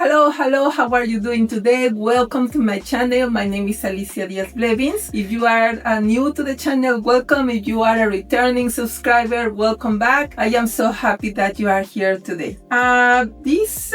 Hello, how are you doing today? Welcome to my channel. My name is Alicia Diaz-Blevins. If you are new to the channel, welcome. If you are a returning subscriber, welcome back. I am so happy that you are here today. This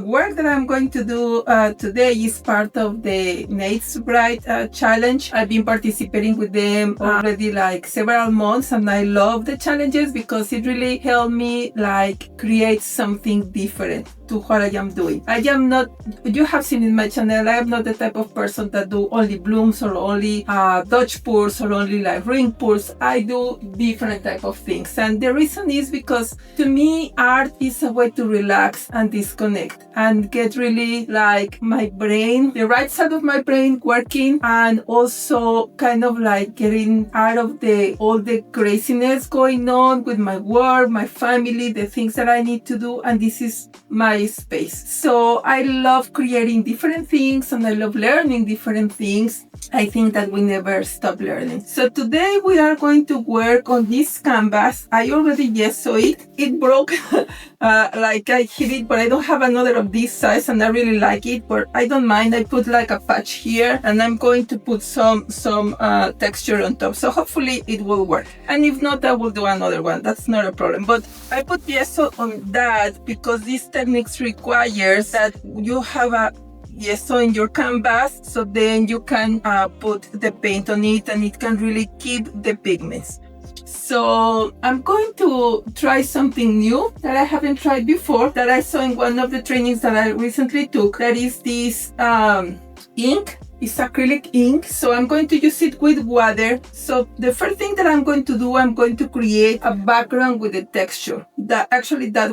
work that I'm going to do today is part of the Nate's Bright challenge. I've been participating with them already like several months, and I love the challenges because it really helped me like create something different to what I am doing. I am not, you have seen in my channel, I am not the type of person that do only blooms or only Dutch pours or only like ring pours. I do different type of things, and the reason is because to me art is a way to relax and disconnect and get really like my brain, the right side of my brain working, and also kind of like getting out of all the craziness going on with my work, my family, the things that I need to do, and this is my space. So I love creating different things and I love learning different things. I think that we never stop learning. So today we are going to work on this canvas. I already gesso it. It broke like I hit it, but I don't have another of this size and I really like it, but I don't mind. I put like a patch here and I'm going to put some texture on top. So hopefully it will work. And if not, I will do another one. That's not a problem. But I put gesso on that because this technique requires that you have a gesso in your canvas, so then you can put the paint on it and it can really keep the pigments. So I'm going to try something new that I haven't tried before, that I saw in one of the trainings that I recently took. That is this ink. It's acrylic ink, so I'm going to use it with water. So the first thing that I'm going to do, I'm going to create a background with the texture. That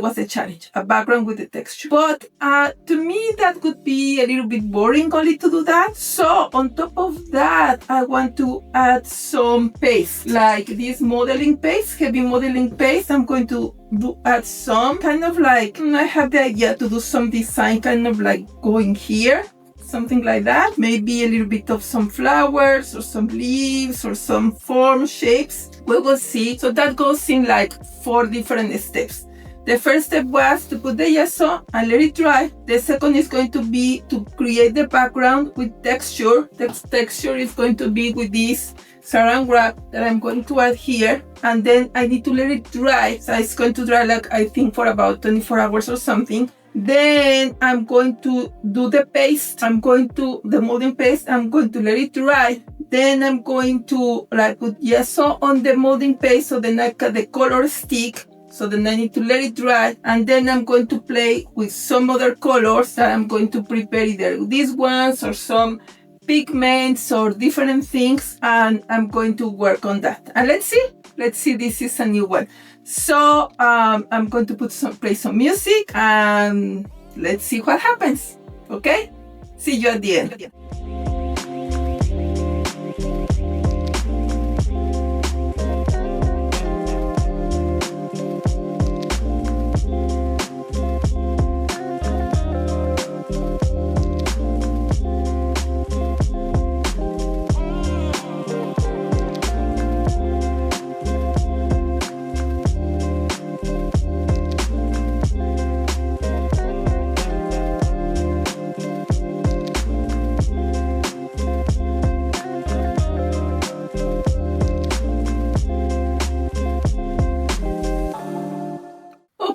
was a challenge, a background with the texture. But to me, that could be a little bit boring only to do that. So on top of that, I want to add some paste, like this modeling paste, heavy modeling paste. I'm going to add some kind of like, I have the idea to do some design kind of like going here. Something like that, maybe a little bit of some flowers or some leaves or some form shapes. We will see. So that goes in like 4 different steps. The first step was to put the gesso and let it dry. The second is going to be to create the background with texture. The texture is going to be with this saran wrap that I'm going to add here, and then I need to let it dry. So it's going to dry like I think for about 24 hours or something. Then I'm going to do the paste. The molding paste, I'm going to let it dry. Then I'm going to like put gesso on the molding paste, so then I cut the color stick. So then I need to let it dry. And then I'm going to play with some other colors that I'm going to prepare, either these ones or some pigments or different things. And I'm going to work on that. And let's see, this is a new one. So I'm going to play some music and let's see what happens. Okay? See you at the end.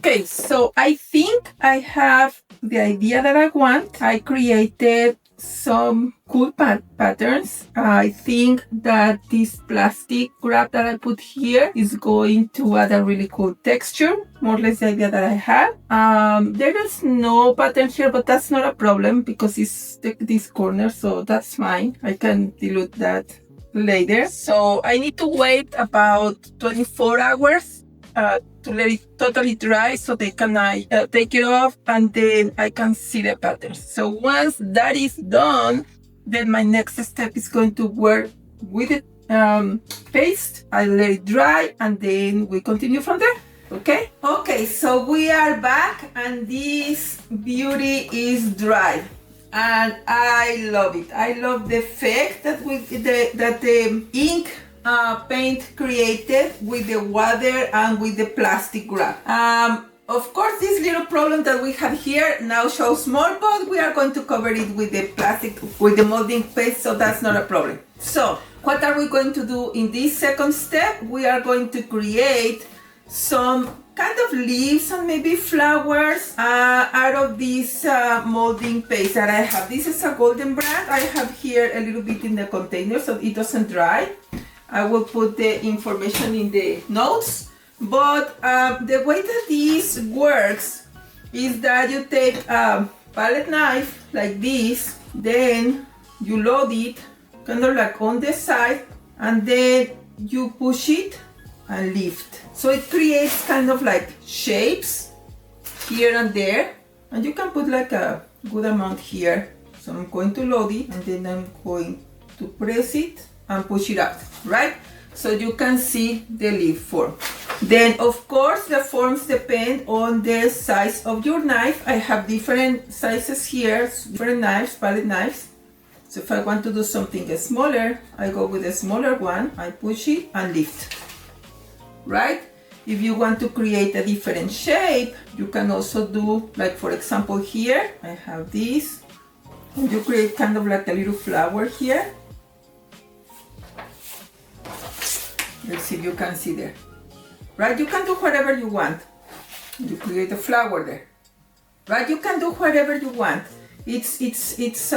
Okay, so I think I have the idea that I want. I created some cool patterns. I think that this plastic wrap that I put here is going to add a really cool texture, more or less the idea that I have. There is no pattern here, but that's not a problem because it's this corner, so that's fine. I can dilute that later. So I need to wait about 24 hours to let it totally dry, so they can take it off and then I can see the patterns. So once that is done, then my next step is going to work with the paste. I let it dry and then we continue from there. Okay, so we are back and this beauty is dry and I love it. I love the effect that the ink paint created with the water and with the plastic wrap. Of course, this little problem that we have here now shows more, but we are going to cover it with the plastic, with the molding paste, so that's not a problem. So, what are we going to do in this second step? We are going to create some kind of leaves and maybe flowers out of this molding paste that I have. This is a golden brand. I have here a little bit in the container so it doesn't dry. I will put the information in the notes. But the way that this works is that you take a palette knife like this, then you load it kind of like on the side, and then you push it and lift. So it creates kind of like shapes here and there, and you can put like a good amount here. So I'm going to load it, and then I'm going to press it and push it out, right? So you can see the leaf form. Then of course the forms depend on the size of your knife. I have different sizes here, different knives, palette knives. So if I want to do something smaller, I go with a smaller one, I push it and lift, right? If you want to create a different shape, you can also do, like for example here, I have this, and you create kind of like a little flower here. Let's see if you can see there. Right, you can do whatever you want. You create a flower there. Right, you can do whatever you want. It's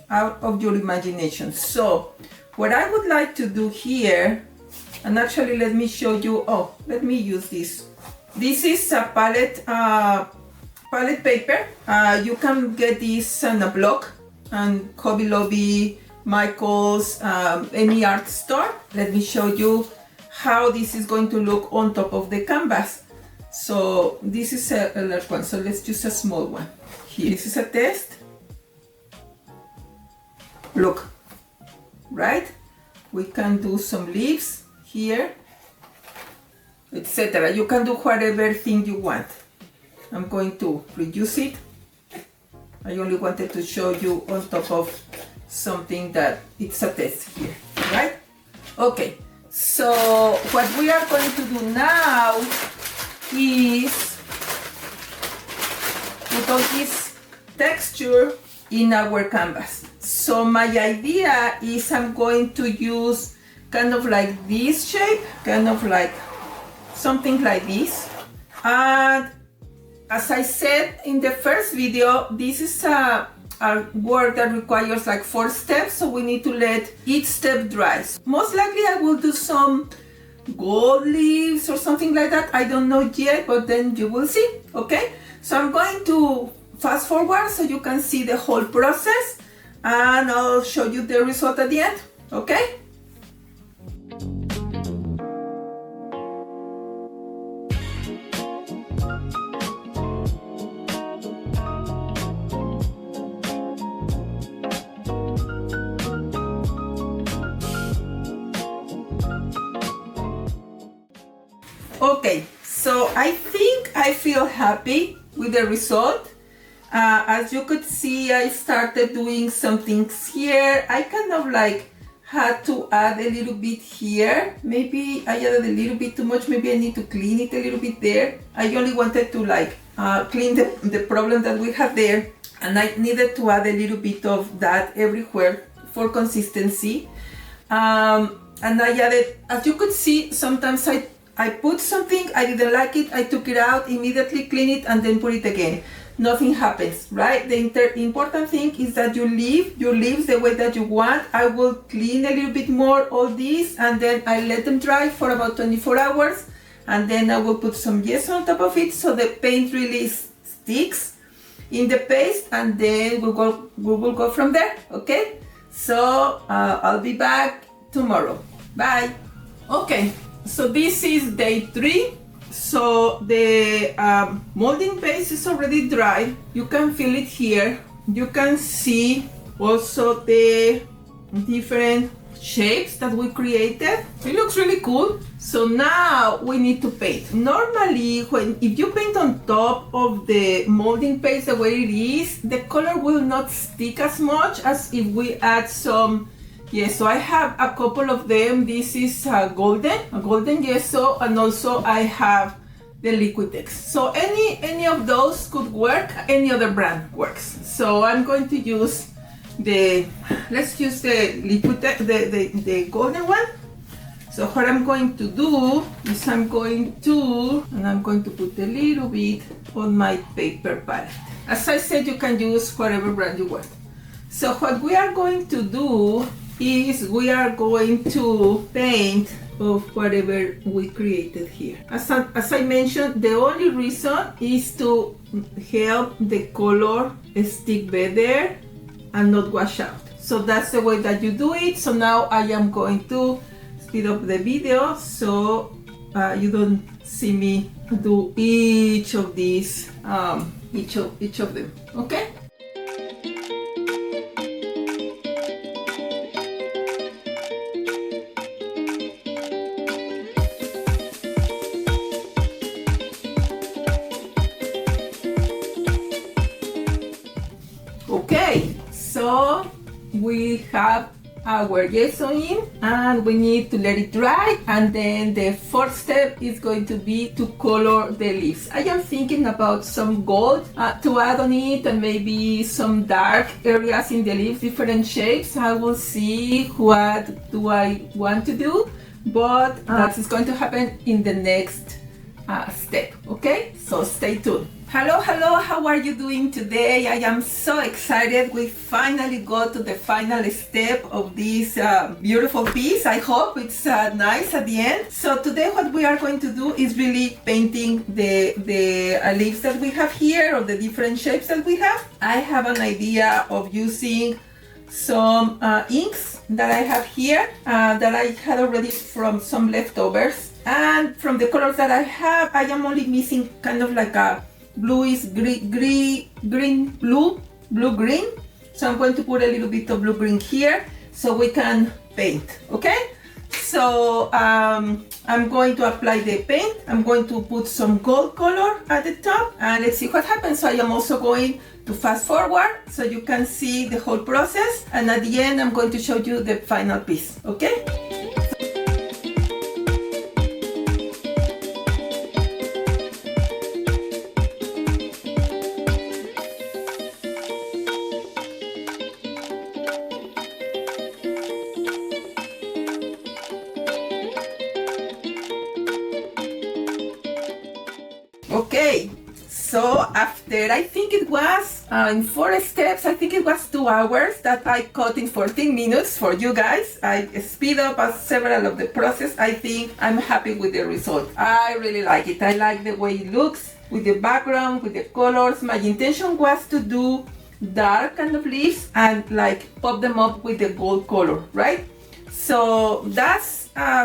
out of your imagination. So, what I would like to do here, and actually let me show you. Oh, let me use this. This is a palette paper. You can get this on a block and Hobby Lobby, Michael's, any art store. Let me show you how this is going to look on top of the canvas. So this is a large one, so let's use a small one. Here, this is a test. Look, right? We can do some leaves here, etc. You can do whatever thing you want. I'm going to reduce it. I only wanted to show you on top of something that it's a test here, right? Okay. So what we are going to do now is put all this texture in our canvas. So my idea is I'm going to use kind of like this shape, kind of like something like this. And as I said in the first video, this is a work that requires like 4 steps, so we need to let each step dry. Most likely I will do some gold leaves or something like that. I don't know yet, but then you will see, okay? So I'm going to fast forward so you can see the whole process, and I'll show you the result at the end, okay? Okay, so I think I feel happy with the result. As you could see, I started doing some things here. I kind of like had to add a little bit here. Maybe I added a little bit too much. Maybe I need to clean it a little bit there. I only wanted to like clean the problem that we had there. And I needed to add a little bit of that everywhere for consistency. And I added, as you could see, sometimes I put something, I didn't like it, I took it out, immediately clean it, and then put it again. Nothing happens, right? The important thing is that you leave your leaves the way that you want. I will clean a little bit more all these, and then I let them dry for about 24 hours, and then I will put some gesso on top of it so the paint really sticks in the paste, and then we will go from there, okay? So I'll be back tomorrow. Bye. Okay. So this is day 3. So the molding base is already dry. You can feel it here. You can see also the different shapes that we created. It looks really cool. So now we need to paint. Normally, if you paint on top of the molding paste the way it is, the color will not stick as much as if we add some. Yes, so I have a couple of them. This is a golden gesso, and also I have the Liquitex. So any of those could work, any other brand works. So I'm going to use let's use the Liquitex, the golden one. So what I'm going to do is I'm going to put a little bit on my paper palette. As I said, you can use whatever brand you want. So what we are going to do is we are going to paint of whatever we created here. As I mentioned, the only reason is to help the color stick better and not wash out. So that's the way that you do it. So now I am going to speed up the video so you don't see me do each of these, each of them, okay? Okay, so we have our gesso in and we need to let it dry, and then the fourth step is going to be to color the leaves. I am thinking about some gold to add on it, and maybe some dark areas in the leaves, different shapes. I will see what do I want to do, but that is going to happen in the next step, okay? So stay tuned. Hello, how are you doing today? I am so excited. We finally got to the final step of this beautiful piece. I hope it's nice at the end. So today what we are going to do is really painting the leaves that we have here, or the different shapes that we have. I have an idea of using some inks that I have here that I had already from some leftovers. And from the colors that I have, I am only missing kind of like a bluish green, blue-green. So I'm going to put a little bit of blue-green here so we can paint, okay? So I'm going to apply the paint. I'm going to put some gold color at the top, and let's see what happens. So I am also going to fast forward so you can see the whole process, and at the end I'm going to show you the final piece, okay? Okay, so after, I think it was in 4 steps, I think it was 2 hours that I cut in 14 minutes for you guys. I speed up several of the process. I think I'm happy with the result. I really like it. I like the way it looks with the background, with the colors. My intention was to do dark kind of leaves and like pop them up with the gold color, right? So that's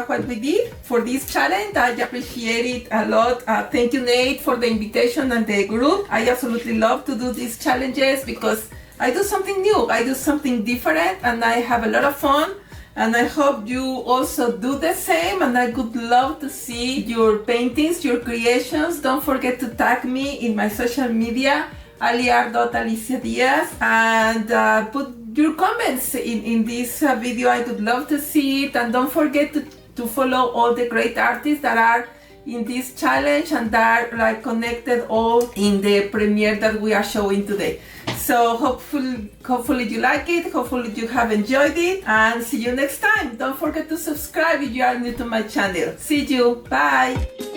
what we did for this challenge. I appreciate it a lot. Thank you, Nate, for the invitation and the group. I absolutely love to do these challenges because I do something new, I do something different, and I have a lot of fun. And I hope you also do the same, and I would love to see your paintings, your creations. Don't forget to tag me in my social media, aliar.aliciadiaz, and put your comments in this video. I would love to see it, and don't forget to follow all the great artists that are in this challenge and that are like connected all in the premiere that we are showing today. So hopefully you like it, hopefully you have enjoyed it, and see you next time. Don't forget to subscribe if you are new to my channel. See you, bye!